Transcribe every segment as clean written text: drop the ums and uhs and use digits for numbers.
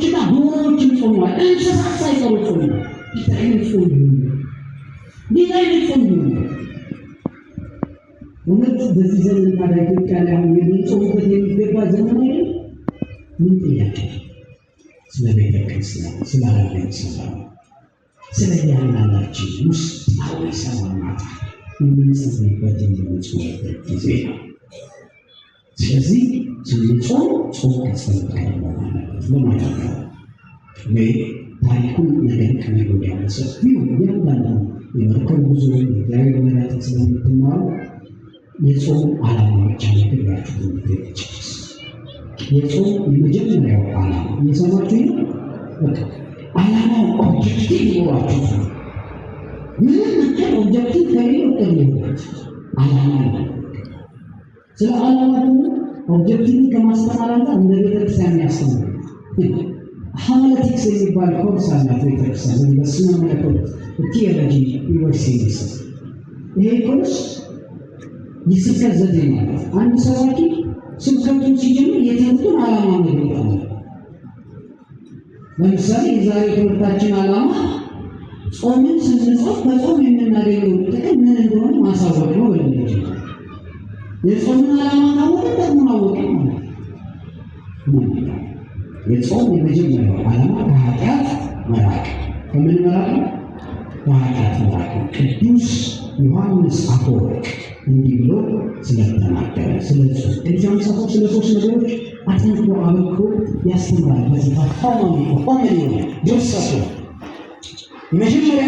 በጎችና ዶሮዎችን ጾመዋል። እንስሳት ሳይቀሩ ጾመዋል። ጌታ ይመስገን። እውነት በዚህ ዘመን ታዲያ ኢትዮጵያ ላይ አሁን የምንጾምበት የሚገባ ዘመን አይደል? ምን ጥያቄ ስለ ቤተ ክርስቲያን፣ ስለ ዓለም ሰላም፣ ስለ እያንዳንዳችን ውስጣዊ ሰላማት የምንጸልይበት የምንጾምበት ጊዜ ነው። ስለዚህ ስንጾም ጾም ያስፈልጋል ማለት ነው። ታሪኩን ነገር ከነገ ወዲያ በሰፊው እያንዳንዱ የመርከብ ጉዞ የእግዚአብሔር መላእክት ስለምትማሩ የጾም ዓላማ ብቻ ነገራችሁ ትችላላችሁ። የጾም የመጀመሪያው ዓላማ እየሰማችሁ ነው። ዓላማው ኦብጀክቲቭ ይኖራችሁ። ምንም ነገር ኦብጀክቲቭ ከሌለው ቀርይባችሁ ዓላማ ነው። ስለ ዓላማ ደግሞ ኦብጀክቲቭ ከማስተማር አንፃር እንደ ቤተክርስቲያን ያስተምራል። ሀርሜኔቲክስ የሚባል ኮርስ አላት ቤተክርስቲያን በስነ መለኮት ቲዮሎጂ ዩኒቨርሲቲ። ይሄ ኮርስ የስብከት ዘዴ ማለት አንድ ሰባኪ ስብከቱን ሲጀምር የትምህርቱን ዓላማ መግለጥ ነው። ለምሳሌ የዛሬ ትምህርታችን ዓላማ ጾምን ስንጾም በጾም የምናገኘው ጥቅም ምን እንደሆነ ማሳወቅ ነው ብለን ይችላል። የጾምን ዓላማ ካወቀ ደግሞ አወቀ ማለት ነው። የጾም የመጀመሪያው ዓላማ ከኃጢአት መራቅ። ከምን መራቅ? ከኃጢአት መራቅ። ቅዱስ ዮሐንስ አፈወርቅ እንዲህ ብሎ ስለተናገረ ስለ ጾም ቅዱሳን ሰዎች ስለ ሶስት ነገሮች አጥንቶ አበክሮ ያስተምራል። በዚህ ሆመን ድርሰቱ መጀመሪያ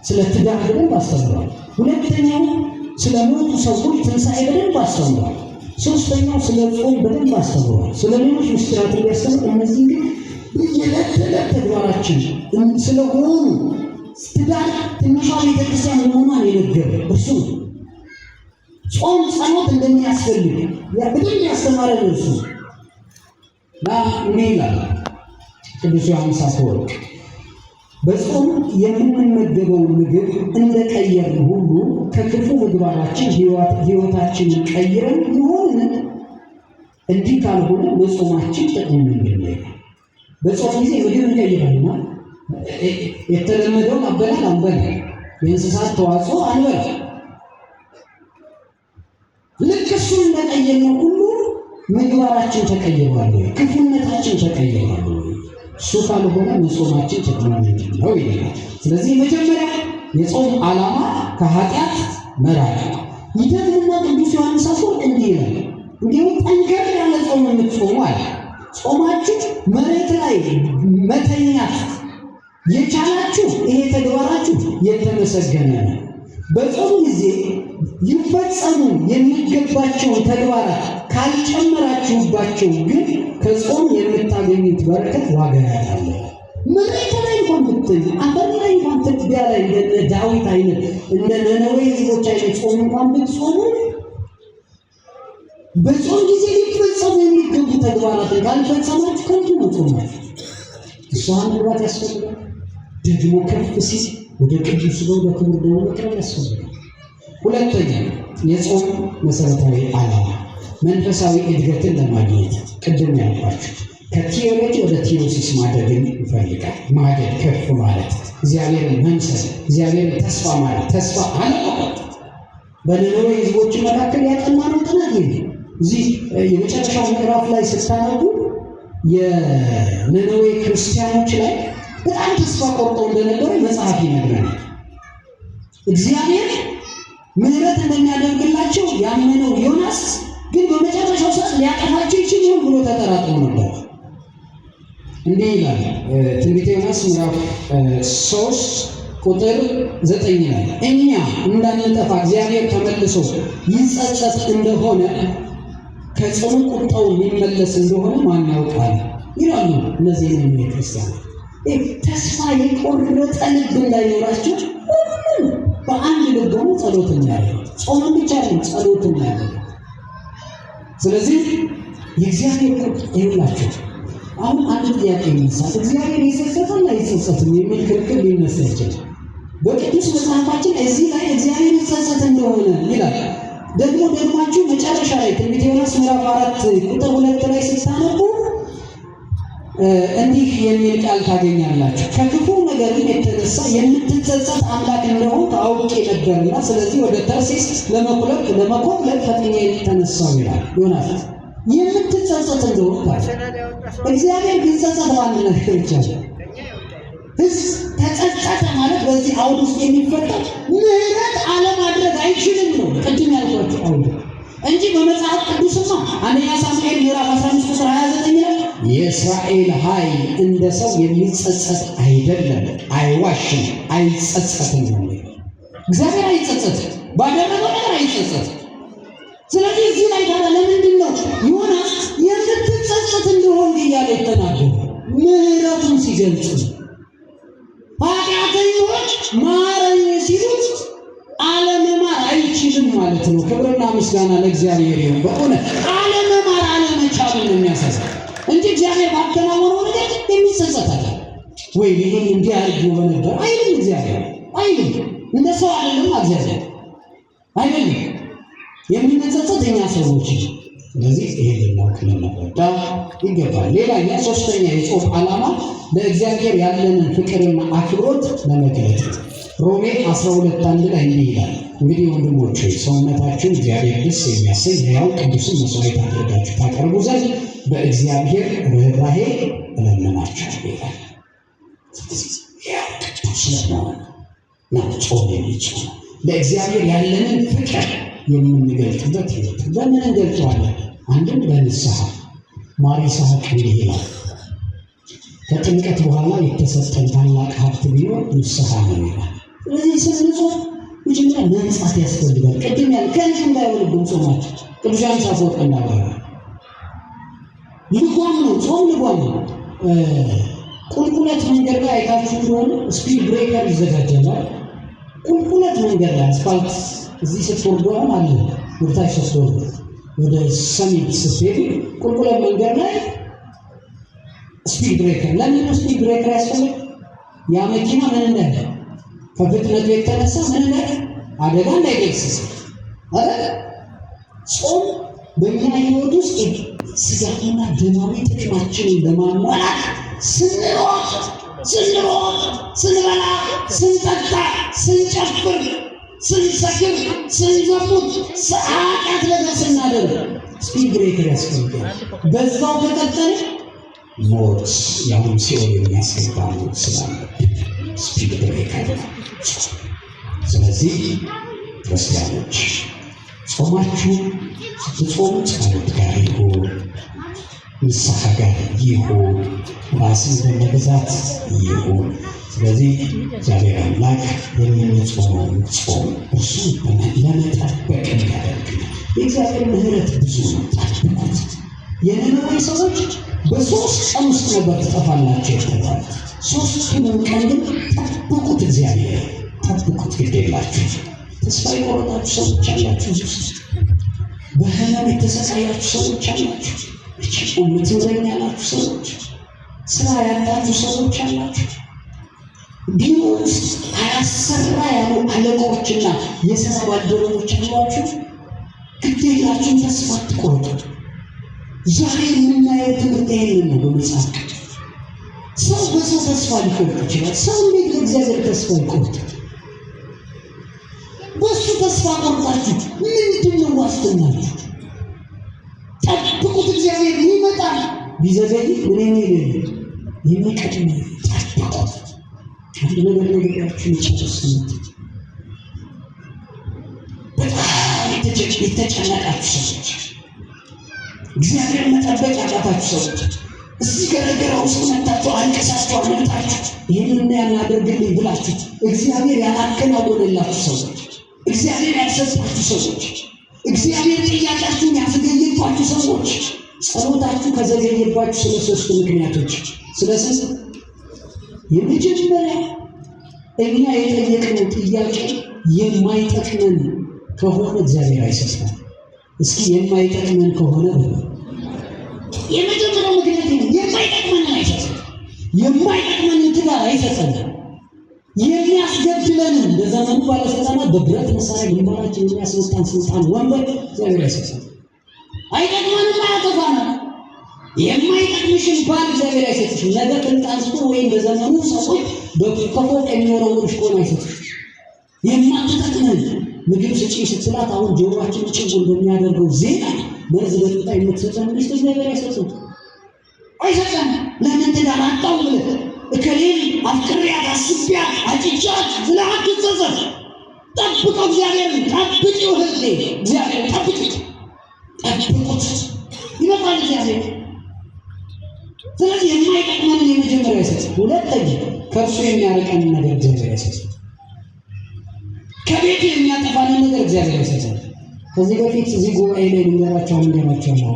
ስለ ትዳር በደንብ አስተምሯል። ሁለተኛው ስለ ሞቱ ሰዎች ትንሣኤ በደንብ አስተምሯል። ሶስተኛው ስለ ጾም በደንብ አስተምሯል። ስለ ሌሎች ምስጢራት ያስተምራል። እነዚህ ግን የዕለት ተዕለት ተግባራችን ስለሆኑ ትዳር ትንሿ ቤተክርስቲያን መሆኗን የነገረ እርሱ ጾም ጸሎት እንደሚያስፈልግ በደንብ ያስተማረን እርሱ ምን ይላል ቅዱስ ዮሐንስ አፈወርቅ? በጾም የምንመገበው ምግብ እንደቀየርን ሁሉ ከክፉ ምግባራችን ሕይወታችንን ቀይረን ይሆን? እንዲህ ካልሆነ በጾማችን ጥቅም ምንድን ነው? በጾም ጊዜ ምግብ እንቀይራልና የተለመደውን አበላል አንበላ፣ የእንስሳት ተዋጽኦ አንበላ። ልክ እሱን እንደቀየርነው ሁሉ ምግባራችን ተቀይሯል፣ ክፉነታችን ተቀይሯል። እሱ ካልሆነ መጾማችን ጥቅም ምንድን ነው ይላል። ስለዚህ መጀመሪያ የጾም ዓላማ ከኃጢአት መራቅ። ይደግምና ቅዱስ ዮሐንስ አፈወርቅ እንዲህ ይላል፣ እንዲሁም ጠንከር ያለ ጾም የምትጾሙ አለ። ጾማችሁ መሬት ላይ መተኛት የቻላችሁ ይሄ ተግባራችሁ የተመሰገነ ነው። በጾም ጊዜ ሊፈጸሙ የሚገባቸውን ተግባራት ካልጨመራችሁባቸው ግን ከጾም የምታገኙት በረከት ዋጋ ያለ። መሬት ላይ እንኳን ብትል አፈር ላይ እንኳን ትቢያ ላይ እንደ ዳዊት አይነት እንደ ነነዌ ሕዝቦች አይነት ጾም እንኳን ብትጾሙ በጾም ጊዜ ሊፈጸሙ የሚገቡ ተግባራትን ካልፈጸማችሁ ከንቱ ነው ጾማችሁ። እሷን መግባት ያስፈልጋል። ደግሞ ከፍ ሲል ወደ ቅዱስ ሥጋው በክቡር ደሙ መቅረብ ያስፈልጋል። ሁለተኛ የጾም መሰረታዊ ዓላማ መንፈሳዊ እድገትን ለማግኘት ቅድም ያልኳችሁ ከቲዮሎጂ ወደ ቲዮሲስ ማደግን ይፈልጋል። ማደግ ከፍ ማለት እግዚአብሔርን መምሰል፣ እግዚአብሔርን ተስፋ ማለት ተስፋ አለማለት። በነነዌ ሕዝቦች መካከል ያጠናነው ጥናት ይሄ እዚህ የመጨረሻው ምዕራፍ ላይ ስታነቡ የነነዌ ክርስቲያኖች ላይ በጣም ተስፋ ቆርጠው እንደነበረ መጽሐፍ ይነግረናል። እግዚአብሔር ምሕረት እንደሚያደርግላቸው ያመነው ዮናስ ግን በመጨረሻው ሰዓት ሊያጠፋቸው ይችል ይሆን ብሎ ተጠራጥሮ ነበር። እንዲህ ይላል ትንቢተ ዮናስ ምዕራፍ 3 ቁጥር 9 ላይ እኛ እንዳንጠፋ እግዚአብሔር ተመልሶ ይጸጸት እንደሆነ ከጽኑ ቁጣው የሚመለስ እንደሆነ ማን ያውቃል ይላሉ። እነዚህ ነው ክርስቲያን ተስፋ የቆረጠ ልብ እንዳይኖራቸው ሁሉም በአንድ ልብ ሆኖ ጸሎት እናያለን። ጾም ብቻ ነው ጸሎት እናያለን። ስለዚህ የእግዚአብሔር ቁጣ ይውላችሁ። አሁን አንድ ጥያቄ ይነሳል። እግዚአብሔር ይጸጸታል አይጸጸትም የሚል ክርክር ሊነሳ ይችላል። በቅዱስ መጽሐፋችን እዚህ ላይ እግዚአብሔር ይጸጸት እንደሆነ ይላል። ደግማችሁ መጨረሻ ላይ ትንቢተ ዮናስ ምዕራፍ 4 ቁጥር 2 ላይ ስታነቡ እንዲህ የሚል ቃል ታገኛላችሁ። ከክፉ ነገር የተነሳ የምትጸጸት አምላክ እንደሆነ አውቄ ነበርና ስለዚህ ወደ ተርሴስ ለመኮብለል ፈጥኜ ተነሳሁ ይላል ዮናስ። የምትጸጸት እንደሆነ እግዚአብሔር ቢጸጸት በአንድ ነገር ይቻላል። ሕዝብ ተጸጸተ ማለት በዚህ አውድ ውስጥ የሚፈጠር ምህረት አለማድረግ አይችልም ነው ቅድም ያልኳችሁ አውድ እንጂ በመጽሐፍ ቅዱስማ አንደኛ ሳሙኤል ምዕራፍ 15 ቁጥር 29 ላይ የእስራኤል ኃይል እንደ ሰው የሚጸጸት አይደለም፣ አይዋሽም፣ አይጸጸትም ነው። እግዚአብሔር አይጸጸትም፣ ባደረገው ነገር አይጸጸትም። ስለዚህ እዚህ ላይ ታዲያ ለምንድን ነው ዮናስ የምትጸጸት እንደሆነ እያለ የተናገረው? ምህረቱን ሲገልጽ ኃጢአተኞች ማረኝ ሲሉት አለመማር አይችልም ማለት ነው። ክብርና ምስጋና ለእግዚአብሔር ይሁን። በእውነት አለመማር አለመቻሉን ነው የሚያሳዝነው እንጂ እግዚአብሔር ባከናወነው ነገር የሚጸጸታል ወይ ይሄን እንዲህ አድርጎ በነበር አይልም። እግዚአብሔር አይልም። እንደ ሰው አይደለም። እግዚአብሔር አይልም። የሚጸጸት እኛ ሰዎች። ስለዚህ ይሄ ልናውቅ ልንረዳ ይገባል። ሌላኛ ሶስተኛ የጾም ዓላማ ለእግዚአብሔር ያለንን ፍቅርና አክብሮት ለመግለጥ ሮሜ 12:1 ላይ እንዲህ ይላል፣ እንግዲህ ወንድሞች ሰውነታችሁን እግዚአብሔር ደስ የሚያሰኝ ሕያው ቅዱስን መስዋዕት አድርጋችሁ ታቀርቡ ዘንድ በእግዚአብሔር ርኅራኄ እለምናችኋለሁ ይላል። ሕያው ቅዱስ ስለሆነ ነው ጾም የሚጾም ለእግዚአብሔር ያለንን ፍቅር የምንገልጥበት ሕይወት። በምን እንገልጸዋለን? አንድም በንስሐ ማር ይስሐቅ እንዲህ ይላል፣ ከጥምቀት በኋላ የተሰጠን ታላቅ ሀብት ቢኖር ንስሐ ነው ይላል። ስለዚህ ስንጾም መጀመሪያ መንጻት ያስፈልጋል። ቅድም ያለ ከንቱ እንዳይሆንብን ጾማችን ቅዱስ ዮሐንስ አፈወርቅ እንዳባራ ልጓም ነው። ጾም ልጓም ነው። ቁልቁለት መንገድ ላይ አይታችሁ እንደሆነ ስፒድ ብሬከር ይዘጋጃል። ቁልቁለት መንገድ ላይ አስፋልት እዚህ ስትወርዱ አለ ወደታች ስትወርዱ ወደ ሰሚት ስትሄዱ ቁልቁለት መንገድ ላይ ስፒድ ብሬከር። ለምን ስፒድ ብሬከር ያስፈልግ? ያ መኪና ምን እንዳለ ከፍጥነቱ የተነሳ ምን እንዳለ አደጋ እንዳይደርስ አይደል? ጾም በእኛ ሕይወት ውስጥ ስጋትና ደማዊ ጥቅማችንን ለማሟላት ስንሮጥ፣ ስንበላ፣ ስንጠጣ፣ ስንጨፍር፣ ስንሰክር፣ ስንዘሙት፣ ኃጢአት ነገር ስናደርግ ስፒድ ብሬከር ያስፈልጋል። በዛው ከቀጠለ ሞት ያሁን ሲኦል የሚያስገባ ሞት ስላለ ስፒድ ብሬከር። ስለዚህ ክርስቲያኖች ጾማችሁ ስትጾሙ ጸሎት ጋር ይሁን፣ ንስሐ ጋር ይሁን፣ ራስን በመግዛት ይሁን። ስለዚህ እግዚአብሔር አምላክ የምንጾመውን ጾም እርሱ ለመጠበቅ ያደርግናል። የእግዚአብሔር ምሕረት ብዙ ነው፣ ጠብቁት። የነነዌ ሰዎች በ3 ቀን ውስጥ ነበር ትጠፋላችሁ የተባሉት። 3ቱንም ቀን ግን ጠብቁት። እግዚአብሔር ጠብቁት፣ ግድ የላችሁ። ተስፋ የቆረጣችሁ ሰዎች አላችሁ፣ እዚህ ውስጥ በህመም የተሰቃያችሁ ሰዎች አላችሁ፣ የምትምረኝ ያላችሁ ሰዎች፣ ስራ ያጣችሁ ሰዎች አላችሁ፣ ቢሮ ውስጥ አያሰራ ያሉ አለቆችና የሥራ ባልደረቦች አሏችሁ። ግድ የላችሁም፣ ተስፋ አትቆርጡ። ዛሬ የምናየው ትምህርት ይሄንን ነው። በመጽሐፍ ቅዱስ ሰው በሰው ተስፋ ሊቆርጥ ይችላል። ሰው እንዴት ለእግዚአብሔር ተስፋ ይቆርጣል? በእሱ ተስፋ ቆርጣችሁ ምንድን ነው ዋስትናችሁ? ጠብቁት፣ እግዚአብሔር ይመጣል። ቢዘገይ ምን የሚቀድም ጠብቁት። አንድ ነገር ነገራችሁ ይጨርስነት በጣም የተጨነቃችሁ ሰዎች፣ እግዚአብሔር መጠበቅ ያቃታችሁ ሰዎች፣ እዚህ ገረገራ ውስጥ መጣችሁ አልቀሳችሁ አመጣችሁ ይህንን ያናደርግልኝ ብላችሁ እግዚአብሔር ያላከናወነላችሁ ሰዎች፣ እግዚአብሔር ያልሰጣችሁ ሰዎች፣ እግዚአብሔር ጥያቄያችሁን ያዘገየባችሁ ሰዎች፣ ጸሎታችሁ ከዘገየባችሁ ስለ 3 ምክንያቶች ስለዚህ የመጀመሪያ እኛ የጠየቅነው ጥያቄ የማይጠቅመን ከሆነ እግዚአብሔር አይሰጠንም። እስኪ የማይጠቅመን ከሆነ የመጀመሪያው ምክንያት የማይጠቅመን አይሰጠንም። የማይጠቅመን ትዳር አይሰጠንም። የሚያስገድለንን በዘመኑ ባለስልጣናት በብረት መሳሪያ ግንባራችን የሚያስወጣን ስልጣን ወንበር እግዚአብሔር አይሰጠንም። አይጠቅመንም፣ አያጠፋንም። የማይጠቅምሽን ባል እግዚአብሔር አይሰጥሽም። ነገ ቅልጥ አንስቶ ወይም በዘመኑ ሰዎች ከፎቅ የሚወረውርሽ ከሆነ አይሰጥሽም። የማትጠቅመን ምግብ ስጪኝ ስትላት አሁን ጆሮአችን ጭንቁ እንደሚያደርገው ዜና መርዝ በጥጣ የምትሰጠን ሚስት እግዚአብሔር አይሰጥም። ለምን ትዳር አጣሁ ብለህ እከሌን አፍቅሬያት አስቤያት አጭቻት ብለህ አትጸጸት። ጠብቀው እግዚአብሔርን ጠብቂው እህቴ፣ እግዚአብሔርን ጠብቂው፣ ጠብቁት፣ ይመጣል እግዚአብሔር። ስለዚህ የማይጠቅመንን የመጀመሪያ አይሰጥም። ሁለተኛ ከእርሱ የሚያርቀንን ነገር እግዚአብሔር አይሰጥም። ከቤት የሚያጠፋንን ነገር እግዚአብሔር አይሰጥም። ከዚህ በፊት እዚህ ጉባኤ ላይ ልንገራቸው ነው።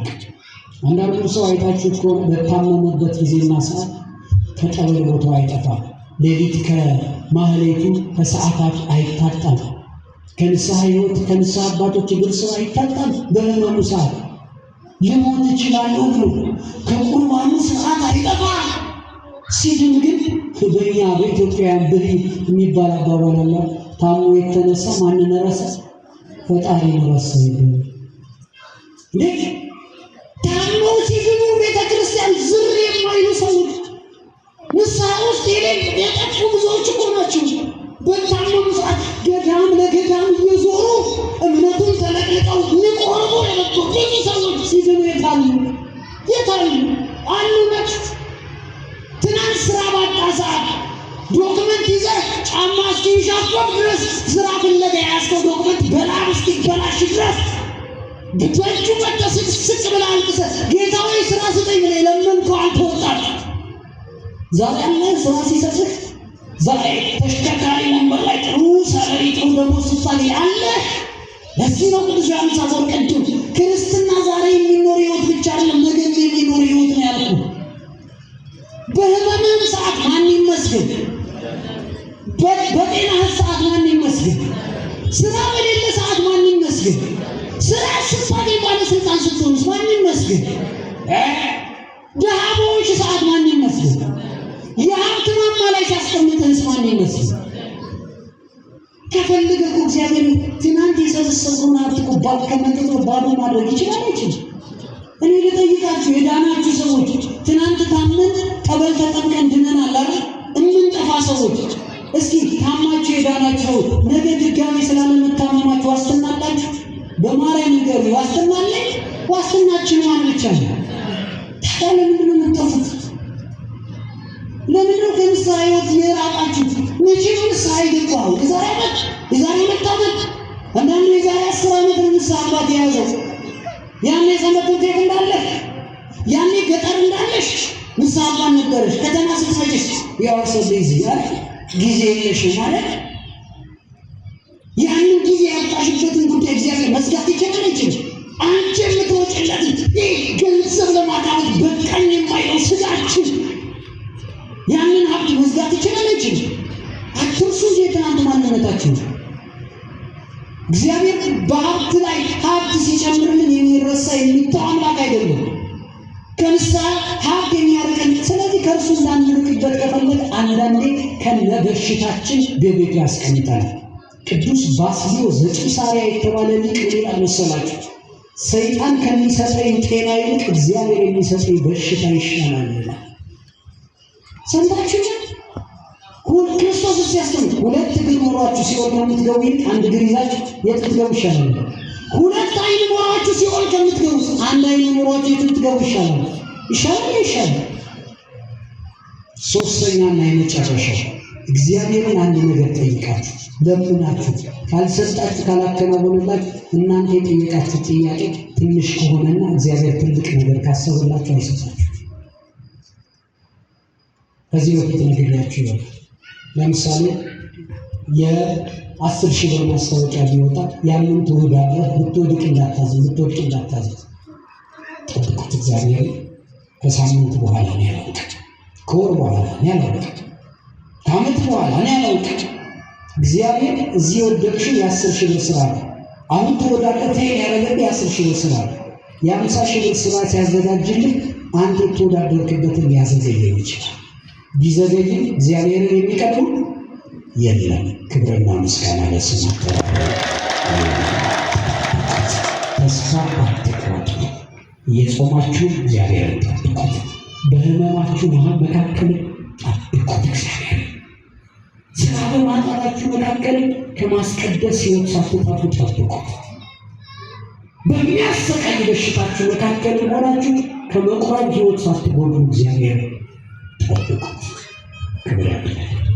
አንዳንዱ ሰው አይታችሁት ከሆነ በታመመበት ጊዜና ሰዓት ከቀብር ቦታው አይጠፋም። ሌሊት ከማህሌቱ ከሰዓታት አይታጣም። ከንስሐ ሕይወት ከንስሐ አባቶች እግር ስር አይታጣም። በህመሙ ሰዓት ሊሞት ይችላለሁ ብሎ ከቁርባኑ ሰዓት አይጠፋም። ሲድን ግን በእኛ በኢትዮጵያውያን ብሂል የሚባል አባባል አለ። ታሞ የተነሳ ማንን ረሳ? ፈጣሪን ረሳ ይባላል። ታሞ ሲድኑ ቤተክርስቲያን ዝር የማይሉ ሰዎች ንስሐ ውስጥ የጠፉ ብዙዎች እኮ ናቸው። በታመሙ ሰዓት ገዳም ለገዳም እየዞሩ እምነቱን ተለቅልቀው ሊቆርቡ የመጡ ብዙ ሰዎች ሲድኑ የታሉ አሉ። ነፍስ ትናንት ስራ ባጣ ሰዓት ዶክመንት ይዘህ ጫማ እስኪንሻፈፍ ድረስ ስራ ፍለጋ የያዝከው ዶክመንት በላብ እስኪበላሽ ድረስ በእጁ መጠስቅ ስቅ ብለህ አልቅሰህ ጌታ ሆይ ስራ ስጠኝ ብለህ የለመንከው አንተ ወጣት ዛሬ አለ ስራ ሲሰጥህ ዛሬ ተሽከርካሪ ወንበር ላይ ጥሩ ሰላሪ ጥሩ ደሞዝ ስታገኝ አለ። ለዚህ ነው ቅዱስ ዮሐንስ አፈወርቅ ቅዱም ክርስትና ዛሬ የሚኖር ህይወት ብቻ አይደለም፣ ነገ የሚኖር ህይወት ነው ያልኩህ። በህመምህም ሰዓት ማን ይመስገን? በጤናህ ሰዓት ማን ይመስገን? ስራ በሌለ ሰዓት ማን ይመስገን? ስራ ስታገኝ ባለስልጣን ስትሆንስ ማን ይመስገን? ድሃ በሆንሽ ሰዓት ማን ይመስገን? የሀብት ማማ ላይ ሲያስቀምጥህስ ማን ይመስገን? ከፈለገ እኮ እግዚአብሔር ትናንት የሰበሰበውን ሀብት እኮ ከመንጠጥ ባዶ ማድረግ ይችላል አይችልም? እኔ ልጠይቃችሁ የዳናችሁ ሰዎች ትናንት ታመን ጠበል ተጠምቀን ድነናል አይደል? እምንጠፋ ሰዎች እስኪ ታማችሁ የዳናችሁ ነገ ድጋሜ ስላለመታመማችሁ ዋስትና አላችሁ? በማርያም ነገር ዋስትና አለ? ዋስትናችን ማን ብቻ ነው? ታዲያ ለምንድን ነው የምትጠፉት? ለምንድን ነው ከንስሐ ሕይወት የራቃችሁት? መቼ ነው ንስሐ የገባኸው? የዛሬ ዓመት የዛሬ 2 ዓመት አንዳንዱ የዛሬ 10 ዓመት ንስሐ አባት የያዘው ያኔ ሰንበት ቤት እንዳለህ ያኔ ገጠር እንዳለሽ ንስሐ አባት ነበረሽ። ከተማ ስትመጪስ ያወርሰው ይያል ጊዜ የለሽም ማለት ያንን ጊዜ ያጣሽበትን ጉዳይ እግዚአብሔር መዝጋት ይችላል አይችልም? አንቺ የምትወጪለት ገንዘብ ለማካበት በቃኝ የማይለው ስጋችን ያንን ሀብት መዝጋት ይችላል አይችልም? አትርሱ የትናንት ማንነታችን። እግዚአብሔር በሀብት ላይ ሀብት ሲጨምርልን የሚረሳ የሚተው አምላክ አይደለም። ከንስሐ ሀብት የሚያርቀን። ስለዚህ ከእርሱ እንዳንርቅበት ከፈለገ አንዳንዴ ከነበሽታችን በቤቱ ያስቀምጣል። ቅዱስ ባስልዮስ ዘቂሳርያ የተባለ ሊቅ ይላል መሰላችሁ፣ ሰይጣን ከሚሰጠኝ ጤና ይልቅ እግዚአብሔር የሚሰጠኝ በሽታ ይሻላል ይላል። ሰምታችሁ ክርስቶስ ሲያስተምር 2 እግር ኖሯችሁ ሲኦል ከምትገቡ ይልቅ 1 እግር ይዛችሁ የት ብትገቡ ይሻላል? 2 ዓይን ኖሯችሁ ሲኦል ከምትገቡ 1 ዓይን ኖሯችሁ የት ብትገቡ ይሻላል? ይሻላል። ሶስተኛና የመጨረሻው እግዚአብሔርን አንድ ነገር ጠይቃችሁ ለምናችሁ ካልሰጣችሁ ካላከናወነላችሁ እናንተ የጠየቃችሁ ጥያቄ ትንሽ ከሆነና እግዚአብሔር ትልቅ ነገር ካሰበላችሁ አይሰጣችሁ። ከዚህ በፊት ነግሬያችሁ ነው። ለምሳሌ የ10 ሺህ ብር ማስታወቂያ ቢወጣ ያንን ተወዳድረህ ብትወድቅ እንዳታዝን ጠብቁት። እግዚአብሔር ከሳምንት በኋላ ነው ያላውቅ፣ ከወር በኋላ ነው ያላውቅ፣ ከዓመት በኋላ ነው ያላውቅ። እግዚአብሔር እዚህ ወደቅሽው የ10 ሺህ ብር ስራ ነው። አሁን ተወዳድረህ ያደረገልህ የ10 ሺህ ብር ስራ ነው። የ50 ሺህ ብር ስራ ሲያዘጋጅልህ አንተ የተወዳደርክበትን ሊያዘገየው ይችላል። ቢዘገይም እግዚአብሔርን የሚቀድሙ የለም። ክብርና ምስጋና ለስሙ። ተስፋ አትቁረጡ። የጾማችሁ እግዚአብሔር ጠብቁት። በሕመማችሁ መካከል ጠብቁት እግዚአብሔር። ስራ በማጣታችሁ መካከል ከማስቀደስ ሕይወት ሳትጠፉ ጠብቁት። በሚያሰቃይ በሽታችሁ መካከል ሆናችሁ ከመቁረብ ሕይወት ሳትጎዱ እግዚአብሔር ጠብቁት። ክብር ያድርግልን።